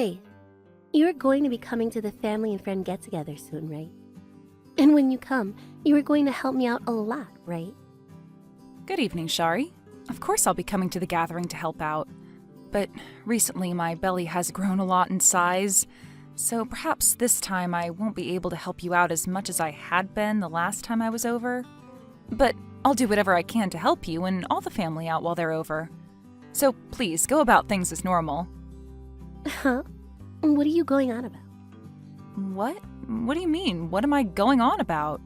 Faith, you're going to be coming to the family and friend get-together soon, right? And when you come, you are going to help me out a lot, right? Good evening, Shari. Of course I'll be coming to the gathering to help out. But recently my belly has grown a lot in size, so perhaps this time I won't be able to help you out as much as I had been the last time I was over. But I'll do whatever I can to help you and all the family out while they're over. So please, go about things as normal. Huh? What are you going on about? What? What do you mean? What am I going on about?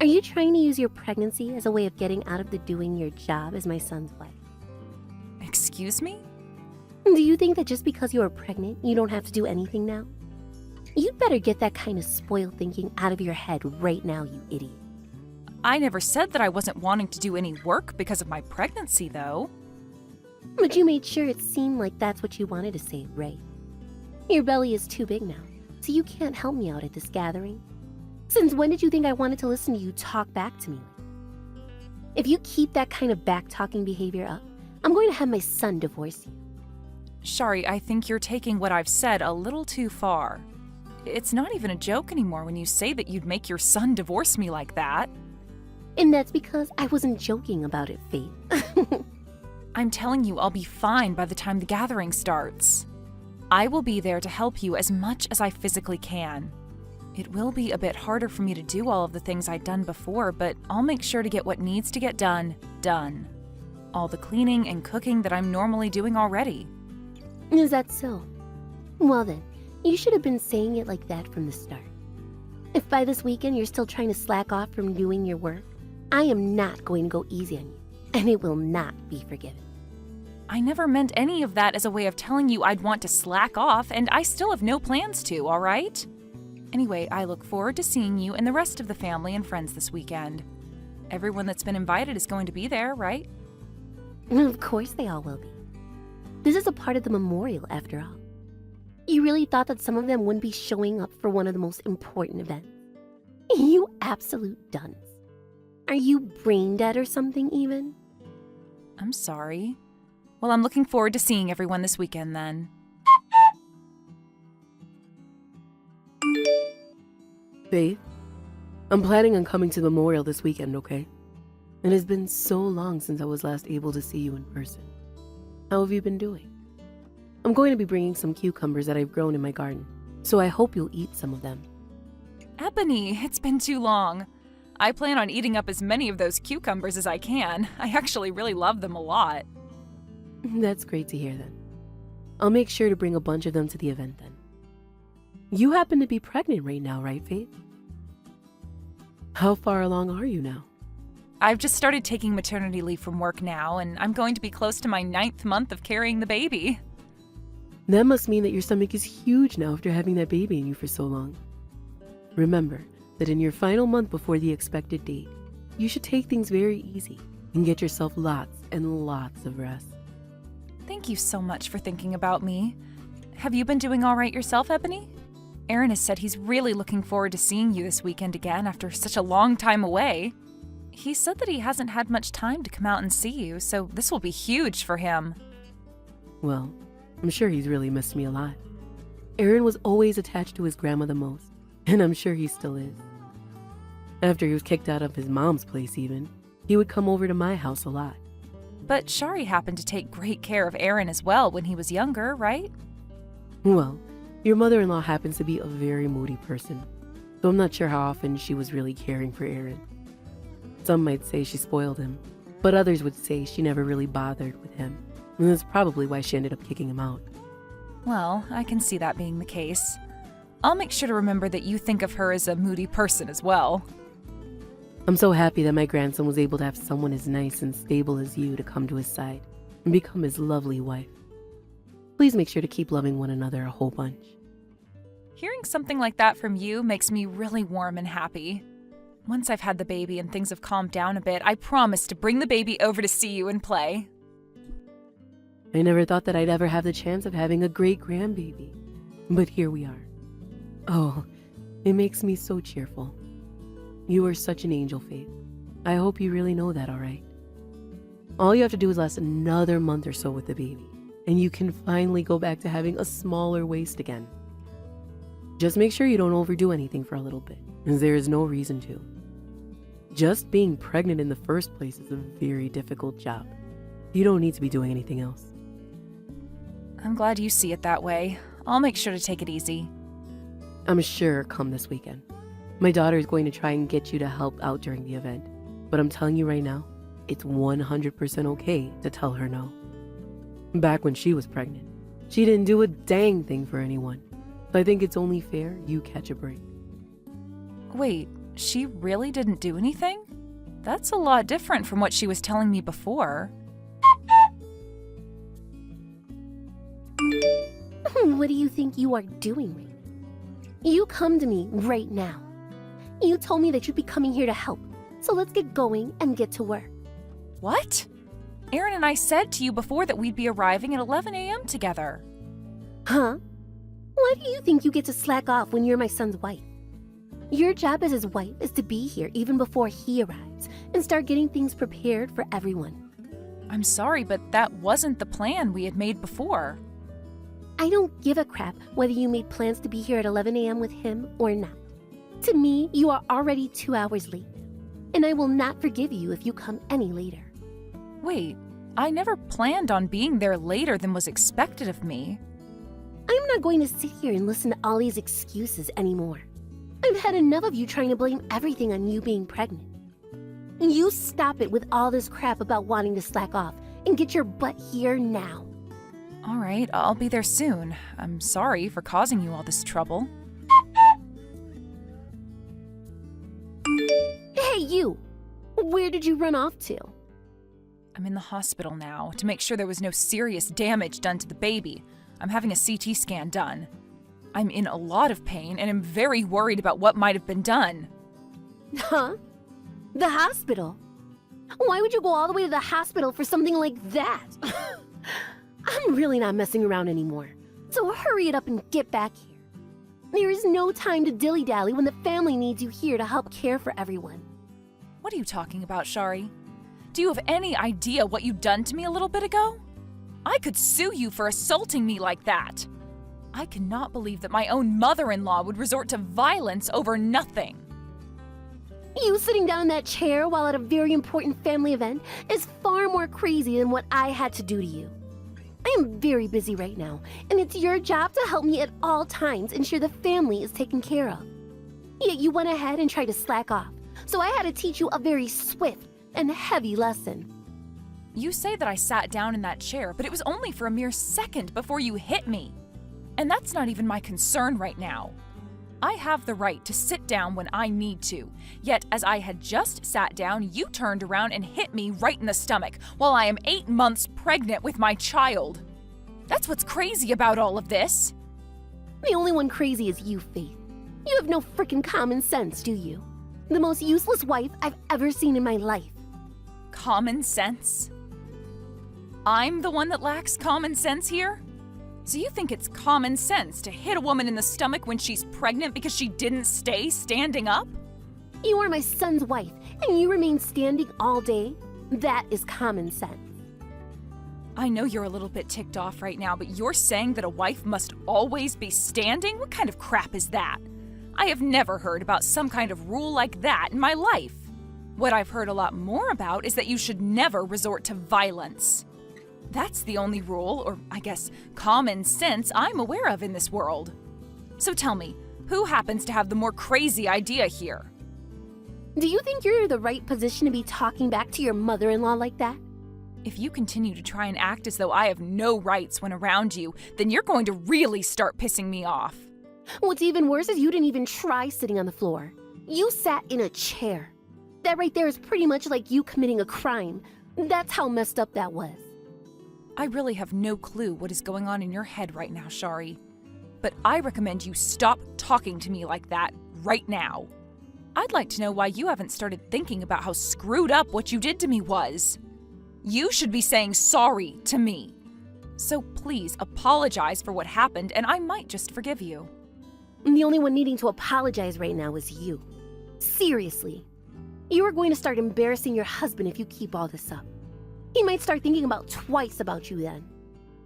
Are you trying to use your pregnancy as a way of getting out of the doing your job as my son's wife? Excuse me? Do you think that just because you are pregnant, you don't have to do anything now? You'd better get that kind of spoiled thinking out of your head right now, you idiot. I never said that I wasn't wanting to do any work because of my pregnancy, though. But you made sure it seemed like that's what you wanted to say, right? Your belly is too big now, so you can't help me out at this gathering. Since when did you think I wanted to listen to you talk back to me? If you keep that kind of back-talking behavior up, I'm going to have my son divorce you. Shari, I think you're taking what I've said a little too far. It's not even a joke anymore when you say that you'd make your son divorce me like that. And that's because I wasn't joking about it, Faith. I'm telling you I'll be fine by the time the gathering starts. I will be there to help you as much as I physically can. It will be a bit harder for me to do all of the things I'd done before, but I'll make sure to get what needs to get done, done. All the cleaning and cooking that I'm normally doing already. Is that so? Well then, you should have been saying it like that from the start. If by this weekend you're still trying to slack off from doing your work, I am not going to go easy on you, and it will not be forgiven. I never meant any of that as a way of telling you I'd want to slack off, and I still have no plans to, all right? Anyway, I look forward to seeing you and the rest of the family and friends this weekend. Everyone that's been invited is going to be there, right? Of course they all will be. This is a part of the memorial, after all. You really thought that some of them wouldn't be showing up for one of the most important events? You absolute dunce. Are you brain dead or something, even? I'm sorry. Well, I'm looking forward to seeing everyone this weekend, then. Faith, I'm planning on coming to the memorial this weekend, okay? It has been so long since I was last able to see you in person. How have you been doing? I'm going to be bringing some cucumbers that I've grown in my garden, so I hope you'll eat some of them. Ebony, it's been too long. I plan on eating up as many of those cucumbers as I can. I actually really love them a lot. That's great to hear then. I'll make sure to bring a bunch of them to the event then. You happen to be pregnant right now, right, Faith? How far along are you now? I've just started taking maternity leave from work now, and I'm going to be close to my 9th month of carrying the baby. That must mean that your stomach is huge now after having that baby in you for so long. Remember that in your final month before the expected date, you should take things very easy and get yourself lots and lots of rest. Thank you so much for thinking about me. Have you been doing all right yourself, Ebony? Aaron has said he's really looking forward to seeing you this weekend again after such a long time away. He said that he hasn't had much time to come out and see you, so this will be huge for him. Well, I'm sure he's really missed me a lot. Aaron was always attached to his grandma the most, and I'm sure he still is. After he was kicked out of his mom's place even, he would come over to my house a lot. But Shari happened to take great care of Aaron as well when he was younger, right? Well, your mother-in-law happens to be a very moody person, so I'm not sure how often she was really caring for Aaron. Some might say she spoiled him, but others would say she never really bothered with him, and that's probably why she ended up kicking him out. Well, I can see that being the case. I'll make sure to remember that you think of her as a moody person as well. I'm so happy that my grandson was able to have someone as nice and stable as you to come to his side and become his lovely wife. Please make sure to keep loving one another a whole bunch. Hearing something like that from you makes me really warm and happy. Once I've had the baby and things have calmed down a bit, I promise to bring the baby over to see you and play. I never thought that I'd ever have the chance of having a great grandbaby, but here we are. Oh, it makes me so cheerful. You are such an angel, Faith. I hope you really know that, all right? All you have to do is last another month or so with the baby, and you can finally go back to having a smaller waist again. Just make sure you don't overdo anything for a little bit, as there is no reason to. Just being pregnant in the first place is a very difficult job. You don't need to be doing anything else. I'm glad you see it that way. I'll make sure to take it easy. I'm sure come this weekend. My daughter is going to try and get you to help out during the event, but I'm telling you right now, it's 100% okay to tell her no. Back when she was pregnant, she didn't do a dang thing for anyone, so I think it's only fair you catch a break. Wait, she really didn't do anything? That's a lot different from what she was telling me before. What do you think you are doing, Ray? You come to me right now. You told me that you'd be coming here to help, so let's get going and get to work. What? Aaron and I said to you before that we'd be arriving at 11 a.m. together. Huh? Why do you think you get to slack off when you're my son's wife? Your job as his wife is to be here even before he arrives and start getting things prepared for everyone. I'm sorry, but that wasn't the plan we had made before. I don't give a crap whether you made plans to be here at 11 a.m. with him or not. To me, you are already 2 hours late, and I will not forgive you if you come any later. Wait, I never planned on being there later than was expected of me. I'm not going to sit here and listen to all these excuses anymore. I've had enough of you trying to blame everything on you being pregnant. You stop it with all this crap about wanting to slack off and get your butt here now. All right, I'll be there soon. I'm sorry for causing you all this trouble. Hey, you! Where did you run off to? I'm in the hospital now to make sure there was no serious damage done to the baby. I'm having a CT scan done. I'm in a lot of pain and am very worried about what might have been done. Huh? The hospital? Why would you go all the way to the hospital for something like that? I'm really not messing around anymore, so hurry it up and get back here. There is no time to dilly-dally when the family needs you here to help care for everyone. What are you talking about, Shari? Do you have any idea what you've done to me a little bit ago? I could sue you for assaulting me like that. I cannot believe that my own mother-in-law would resort to violence over nothing. You sitting down in that chair while at a very important family event is far more crazy than what I had to do to you. I am very busy right now, and it's your job to help me at all times ensure the family is taken care of. Yet you went ahead and tried to slack off, so I had to teach you a very swift and heavy lesson. You say that I sat down in that chair, but it was only for a mere second before you hit me. And that's not even my concern right now. I have the right to sit down when I need to, yet as I had just sat down, you turned around and hit me right in the stomach while I am 8 months pregnant with my child. That's what's crazy about all of this. The only one crazy is you, Faith. You have no frickin' common sense, do you? The most useless wife I've ever seen in my life. Common sense? I'm the one that lacks common sense here? So you think it's common sense to hit a woman in the stomach when she's pregnant because she didn't stay standing up? You are my son's wife, and you remain standing all day? That is common sense. I know you're a little bit ticked off right now, but you're saying that a wife must always be standing? What kind of crap is that? I have never heard about some kind of rule like that in my life. What I've heard a lot more about is that you should never resort to violence. That's the only rule, or I guess common sense, I'm aware of in this world. So tell me, who happens to have the more crazy idea here? Do you think you're in the right position to be talking back to your mother-in-law like that? If you continue to try and act as though I have no rights when around you, then you're going to really start pissing me off. What's even worse is you didn't even try sitting on the floor. You sat in a chair. That right there is pretty much like you committing a crime. That's how messed up that was. I really have no clue what is going on in your head right now, Shari. But I recommend you stop talking to me like that right now. I'd like to know why you haven't started thinking about how screwed up what you did to me was. You should be saying sorry to me. So please apologize for what happened and I might just forgive you. The only one needing to apologize right now is you. Seriously. You are going to start embarrassing your husband if you keep all this up. He might start thinking about twice about you then.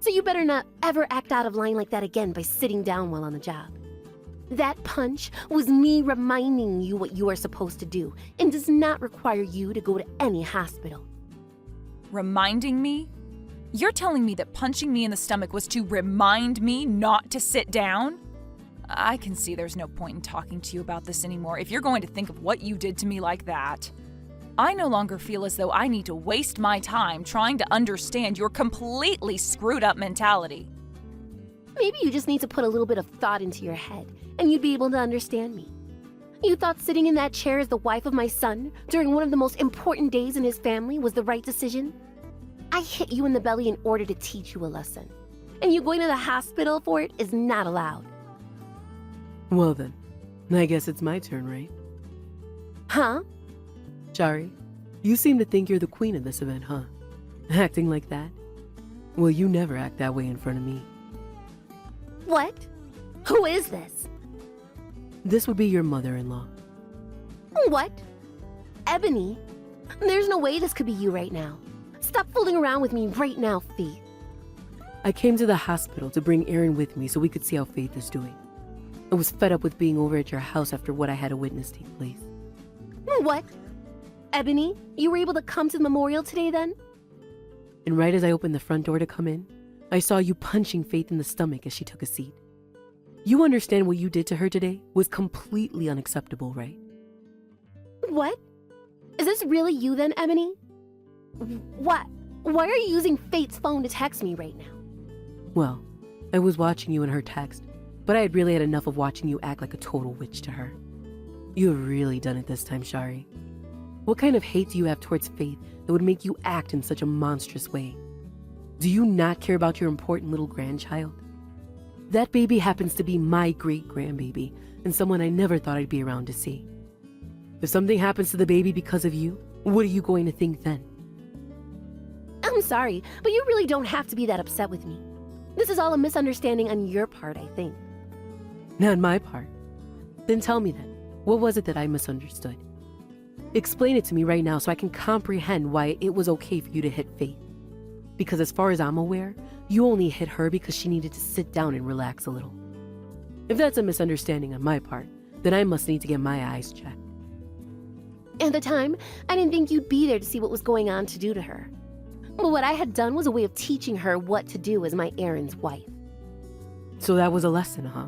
So you better not ever act out of line like that again by sitting down while on the job. That punch was me reminding you what you are supposed to do and does not require you to go to any hospital. Reminding me? You're telling me that punching me in the stomach was to remind me not to sit down? I can see there's no point in talking to you about this anymore if you're going to think of what you did to me like that. I no longer feel as though I need to waste my time trying to understand your completely screwed up mentality. Maybe you just need to put a little bit of thought into your head, and you'd be able to understand me. You thought sitting in that chair as the wife of my son during one of the most important days in his family was the right decision? I hit you in the belly in order to teach you a lesson, and you going to the hospital for it is not allowed. Well then, I guess it's my turn, right? Huh? Shari, you seem to think you're the queen of this event, huh? Acting like that? Well, you never act that way in front of me. What? Who is this? This would be your mother-in-law. What? Ebony? There's no way this could be you right now. Stop fooling around with me right now, Faith. I came to the hospital to bring Aaron with me so we could see how Faith is doing. I was fed up with being over at your house after what I had to witness take place. What? Ebony, you were able to come to the memorial today then? And right as I opened the front door to come in, I saw you punching Faith in the stomach as she took a seat. You understand what you did to her today was completely unacceptable, right? What? Is this really you then, Ebony? What? Why are you using Faith's phone to text me right now? Well, I was watching you in her text, but I had really had enough of watching you act like a total witch to her. You have really done it this time, Shari. What kind of hate do you have towards Faith that would make you act in such a monstrous way? Do you not care about your important little grandchild? That baby happens to be my great-grandbaby and someone I never thought I'd be around to see. If something happens to the baby because of you, what are you going to think then? I'm sorry, but you really don't have to be that upset with me. This is all a misunderstanding on your part, I think. Not my part. Then tell me then, what was it that I misunderstood? Explain it to me right now so I can comprehend why it was okay for you to hit Faith. Because as far as I'm aware, you only hit her because she needed to sit down and relax a little. If that's a misunderstanding on my part, then I must need to get my eyes checked. At the time, I didn't think you'd be there to see what was going on to do to her. But what I had done was a way of teaching her what to do as my Aaron's wife. So that was a lesson, huh?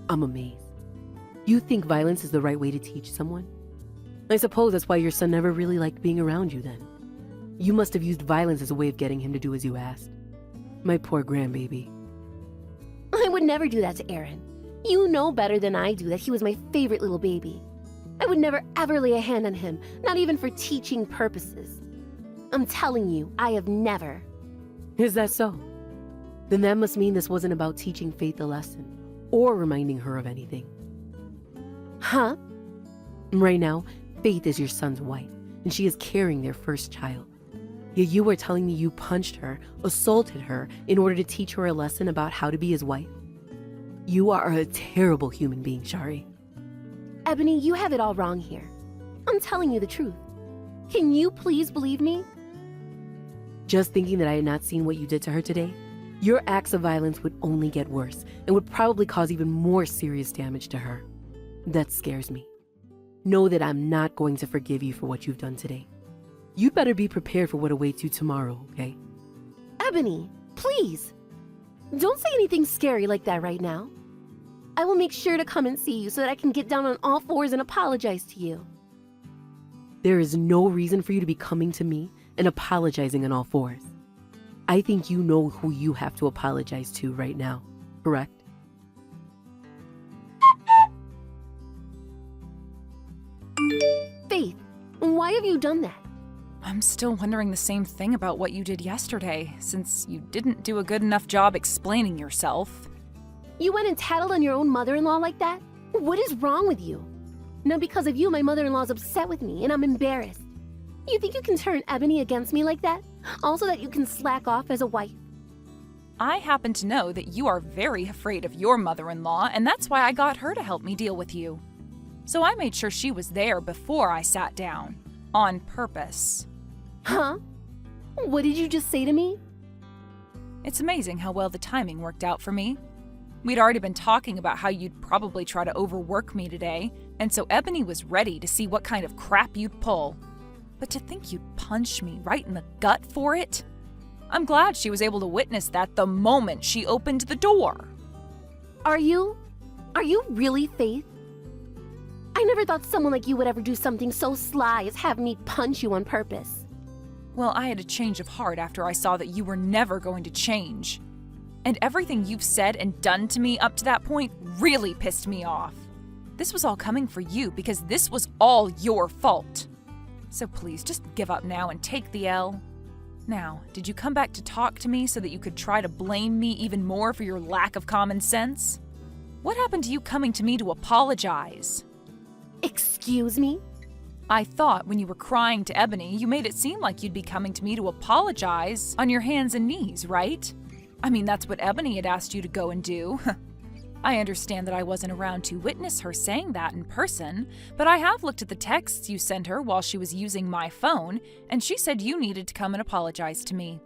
I'm amazed. You think violence is the right way to teach someone? I suppose that's why your son never really liked being around you then. You must have used violence as a way of getting him to do as you asked. My poor grandbaby. I would never do that to Aaron. You know better than I do that he was my favorite little baby. I would never ever lay a hand on him, not even for teaching purposes. I'm telling you, I have never. Is that so? Then that must mean this wasn't about teaching Faith a lesson, or reminding her of anything. Huh? Right now, Faith is your son's wife, and she is carrying their first child. Yet you are telling me you punched her, assaulted her, in order to teach her a lesson about how to be his wife? You are a terrible human being, Shari. Ebony, you have it all wrong here. I'm telling you the truth. Can you please believe me? Just thinking that I had not seen what you did to her today, your acts of violence would only get worse and would probably cause even more serious damage to her. That scares me. Know that I'm not going to forgive you for what you've done today. You'd better be prepared for what awaits you tomorrow, okay? Ebony, please. Don't say anything scary like that right now. I will make sure to come and see you so that I can get down on all fours and apologize to you. There is no reason for you to be coming to me and apologizing on all fours. I think you know who you have to apologize to right now, correct? Faith, why have you done that? I'm still wondering the same thing about what you did yesterday, since you didn't do a good enough job explaining yourself. You went and tattled on your own mother-in-law like that? What is wrong with you? Now because of you, my mother-in-law's upset with me and I'm embarrassed. You think you can turn Ebony against me like that? Also that you can slack off as a wife? I happen to know that you are very afraid of your mother-in-law, and that's why I got her to help me deal with you. So I made sure she was there before I sat down. On purpose. Huh? What did you just say to me? It's amazing how well the timing worked out for me. We'd already been talking about how you'd probably try to overwork me today, and so Ebony was ready to see what kind of crap you'd pull. But to think you'd punch me right in the gut for it? I'm glad she was able to witness that the moment she opened the door. Are you really Faith? I never thought someone like you would ever do something so sly as have me punch you on purpose. Well, I had a change of heart after I saw that you were never going to change. And everything you've said and done to me up to that point really pissed me off. This was all coming for you because this was all your fault. So please, just give up now and take the L. Now, did you come back to talk to me so that you could try to blame me even more for your lack of common sense? What happened to you coming to me to apologize? Excuse me? I thought when you were crying to Ebony, you made it seem like you'd be coming to me to apologize on your hands and knees, right? I mean, that's what Ebony had asked you to go and do. I understand that I wasn't around to witness her saying that in person, but I have looked at the texts you sent her while she was using my phone, and she said you needed to come and apologize to me.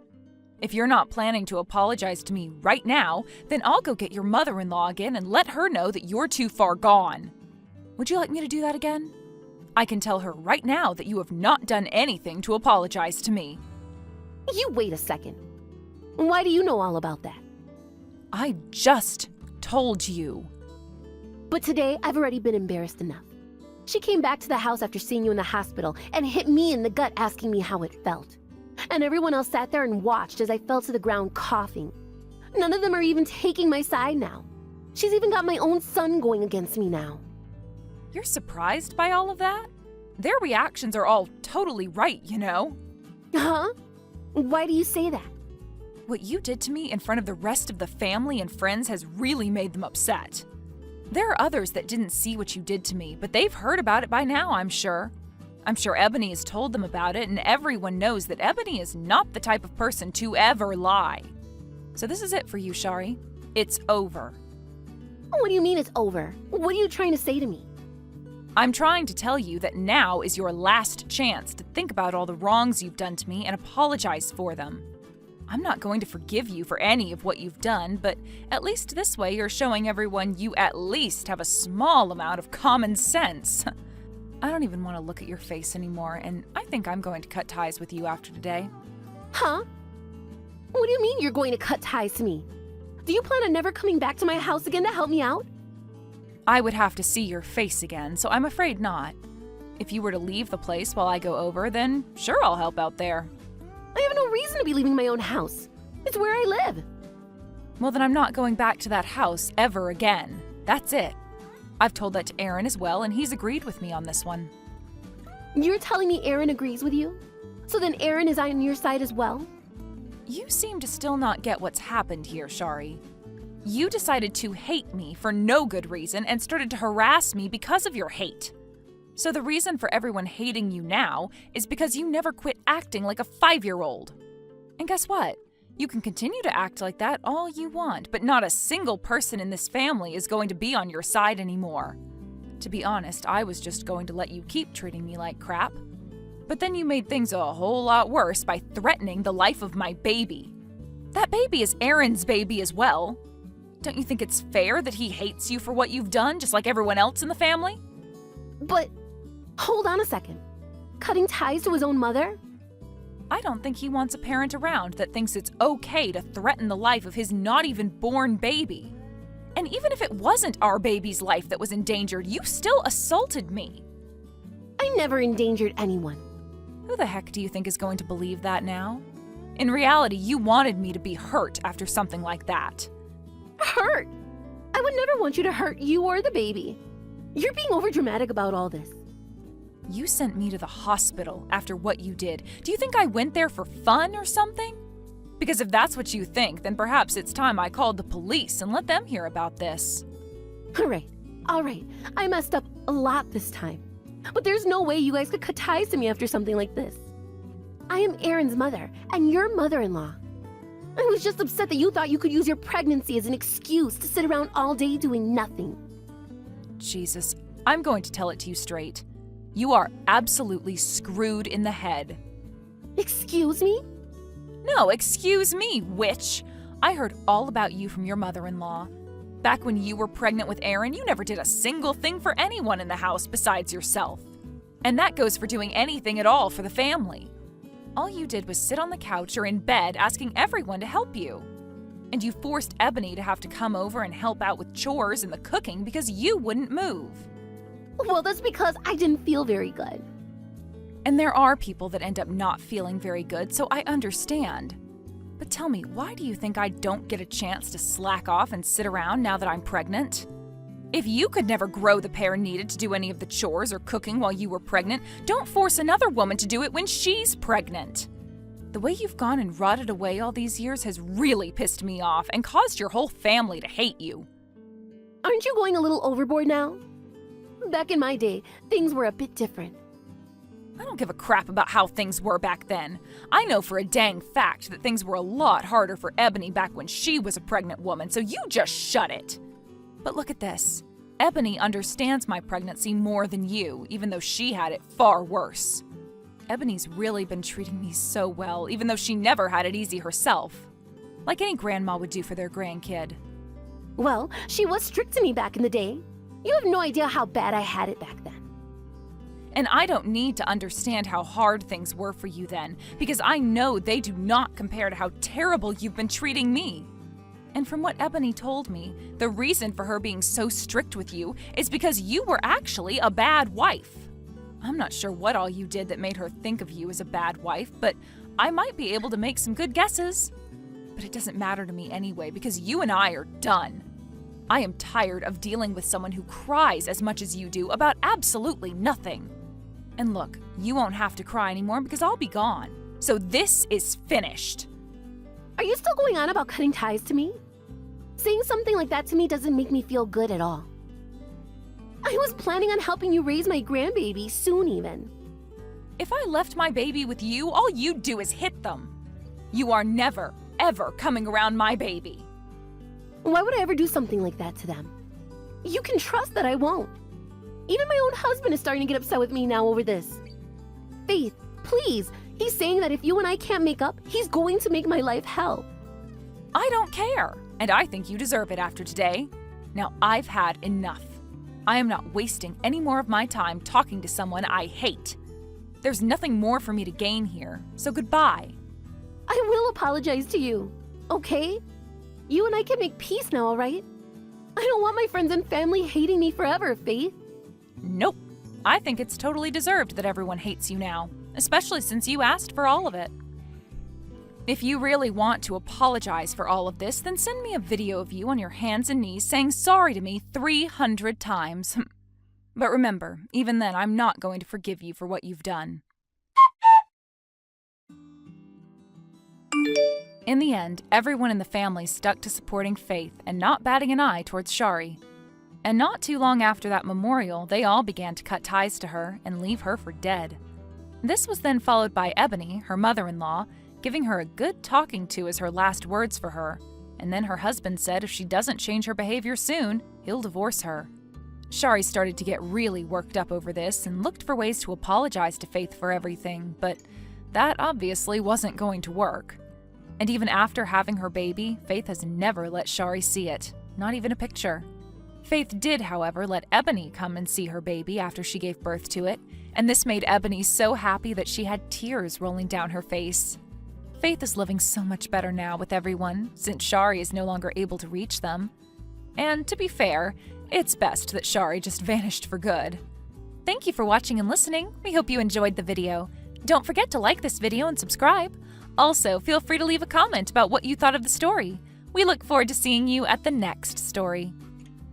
If you're not planning to apologize to me right now, then I'll go get your mother-in-law again and let her know that you're too far gone. Would you like me to do that again? I can tell her right now that you have not done anything to apologize to me. You wait a second. Why do you know all about that? I just told you. But today, I've already been embarrassed enough. She came back to the house after seeing you in the hospital and hit me in the gut asking me how it felt. And everyone else sat there and watched as I fell to the ground coughing. None of them are even taking my side now. She's even got my own son going against me now. You're surprised by all of that? Their reactions are all totally right, you know? Huh? Why do you say that? What you did to me in front of the rest of the family and friends has really made them upset. There are others that didn't see what you did to me, but they've heard about it by now, I'm sure. I'm sure Ebony has told them about it, and everyone knows that Ebony is not the type of person to ever lie. So this is it for you, Shari. It's over. What do you mean it's over? What are you trying to say to me? I'm trying to tell you that now is your last chance to think about all the wrongs you've done to me and apologize for them. I'm not going to forgive you for any of what you've done, but at least this way you're showing everyone you at least have a small amount of common sense. I don't even want to look at your face anymore, and I think I'm going to cut ties with you after today. Huh? What do you mean you're going to cut ties to me? Do you plan on never coming back to my house again to help me out? I would have to see your face again, so I'm afraid not. If you were to leave the place while I go over, then sure, I'll help out there. I have no reason to be leaving my own house. It's where I live. Well, then I'm not going back to that house ever again. That's it. I've told that to Aaron as well, and he's agreed with me on this one. You're telling me Aaron agrees with you? So then Aaron is on your side as well? You seem to still not get what's happened here, Shari. You decided to hate me for no good reason and started to harass me because of your hate. So the reason for everyone hating you now is because you never quit acting like a 5-year-old. And guess what? You can continue to act like that all you want, but not a single person in this family is going to be on your side anymore. To be honest, I was just going to let you keep treating me like crap. But then you made things a whole lot worse by threatening the life of my baby. That baby is Aaron's baby as well. Don't you think it's fair that he hates you for what you've done, just like everyone else in the family? But, hold on a second. Cutting ties to his own mother? I don't think he wants a parent around that thinks it's okay to threaten the life of his not even born baby. And even if it wasn't our baby's life that was endangered, you still assaulted me. I never endangered anyone. Who the heck do you think is going to believe that now? In reality, you wanted me to be hurt after something like that. Hurt? I would never want you to hurt you or the baby. You're being overdramatic about all this. You sent me to the hospital after what you did. Do you think I went there for fun or something? Because if that's what you think, then perhaps it's time I called the police and let them hear about this. All right. I messed up a lot this time. But there's no way you guys could cut ties to me after something like this. I am Aaron's mother and your mother-in-law. I was just upset that you thought you could use your pregnancy as an excuse to sit around all day doing nothing. Jesus, I'm going to tell it to you straight. You are absolutely screwed in the head. Excuse me? No, excuse me, witch. I heard all about you from your mother-in-law. Back when you were pregnant with Aaron, you never did a single thing for anyone in the house besides yourself. And that goes for doing anything at all for the family. All you did was sit on the couch or in bed asking everyone to help you. And you forced Ebony to have to come over and help out with chores and the cooking because you wouldn't move. Well, that's because I didn't feel very good. And there are people that end up not feeling very good, so I understand. But tell me, why do you think I don't get a chance to slack off and sit around now that I'm pregnant? If you could never grow the pair needed to do any of the chores or cooking while you were pregnant, don't force another woman to do it when she's pregnant. The way you've gone and rotted away all these years has really pissed me off and caused your whole family to hate you. Aren't you going a little overboard now? Back in my day, things were a bit different. I don't give a crap about how things were back then. I know for a dang fact that things were a lot harder for Ebony back when she was a pregnant woman, so you just shut it. But look at this. Ebony understands my pregnancy more than you, even though she had it far worse. Ebony's really been treating me so well, even though she never had it easy herself. Like any grandma would do for their grandkid. Well, she was strict to me back in the day. You have no idea how bad I had it back then. And I don't need to understand how hard things were for you then, because I know they do not compare to how terrible you've been treating me. And from what Ebony told me, the reason for her being so strict with you is because you were actually a bad wife. I'm not sure what all you did that made her think of you as a bad wife, but I might be able to make some good guesses. But it doesn't matter to me anyway, because you and I are done. I am tired of dealing with someone who cries as much as you do about absolutely nothing. And look, you won't have to cry anymore because I'll be gone. So this is finished. Are you still going on about cutting ties to me? Saying something like that to me doesn't make me feel good at all. I was planning on helping you raise my grandbaby soon even. If I left my baby with you, all you'd do is hit them. You are never, ever coming around my baby. Why would I ever do something like that to them? You can trust that I won't. Even my own husband is starting to get upset with me now over this. Faith, please. He's saying that if you and I can't make up, he's going to make my life hell. I don't care, and I think you deserve it after today. Now I've had enough. I am not wasting any more of my time talking to someone I hate. There's nothing more for me to gain here, so goodbye. I will apologize to you, okay? You and I can make peace now, all right? I don't want my friends and family hating me forever, Faith. Nope. I think it's totally deserved that everyone hates you now, especially since you asked for all of it. If you really want to apologize for all of this, then send me a video of you on your hands and knees saying sorry to me 300 times. But remember, even then, I'm not going to forgive you for what you've done. In the end, everyone in the family stuck to supporting Faith and not batting an eye towards Shari. And not too long after that memorial, they all began to cut ties to her and leave her for dead. This was then followed by Ebony, her mother-in-law, giving her a good talking to as her last words for her. And then her husband said if she doesn't change her behavior soon, he'll divorce her. Shari started to get really worked up over this and looked for ways to apologize to Faith for everything, but that obviously wasn't going to work. And even after having her baby, Faith has never let Shari see it, not even a picture. Faith did, however, let Ebony come and see her baby after she gave birth to it, and this made Ebony so happy that she had tears rolling down her face. Faith is living so much better now with everyone, since Shari is no longer able to reach them. And to be fair, it's best that Shari just vanished for good. Thank you for watching and listening. We hope you enjoyed the video. Don't forget to like this video and subscribe. Also, feel free to leave a comment about what you thought of the story. We look forward to seeing you at the next story.